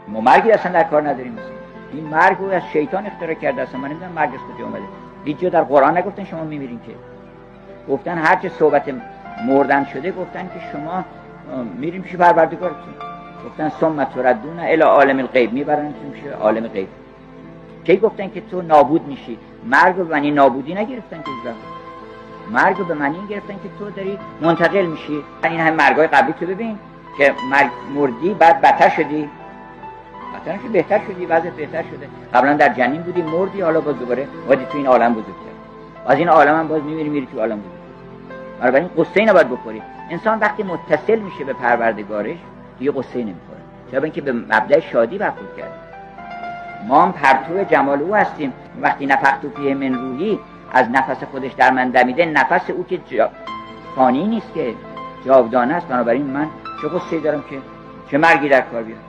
ما مرگی اصلا در کار نداریم. این مرگ رو از شیطان اختراع کرده. اصلا من نمیدونم مرگ از کجا اومده. هیچ جا در قرآن نگفتن شما میمیرین که. گفتن هر چه صحبت مردن شده گفتن که شما میریم پیش پروردگارتون. گفتن ثم تردون الی عالم الغیب، میبرنتون پیش عالم غیب. کی گفتن که تو نابود میشی؟ مرگ به معنی نابودی نگرفتن که زن. مرگ به معنی گرفتن که تو داری منتقل میشی. این همه مرگای قبلی تو ببین که مردی بعد بدتر شدی، مثلا که بهتر شدی، وضعیت بهتر شده. قبلا در جنین بودی مردی، حالا باز دوباره وادی تو این عالم بزرگتر. از این عالم هم باز میمیری تو عالم بزرگتر. بنابراین قصه نباید بخوری. انسان وقتی متصل میشه به پروردگارش دیگه قصه نمیخوره. چرا؟ اینکه به مبدأ شادی برخورد کرده. ما هم پرتو جمال او هستیم. وقتی نفخت فیه من روحی، از نفس خودش در من دمیده، نفس او که فانی نیست که جاودانه است. بنابراین من چه قصه‌ای دارم که چه مرگی در کار بیاد.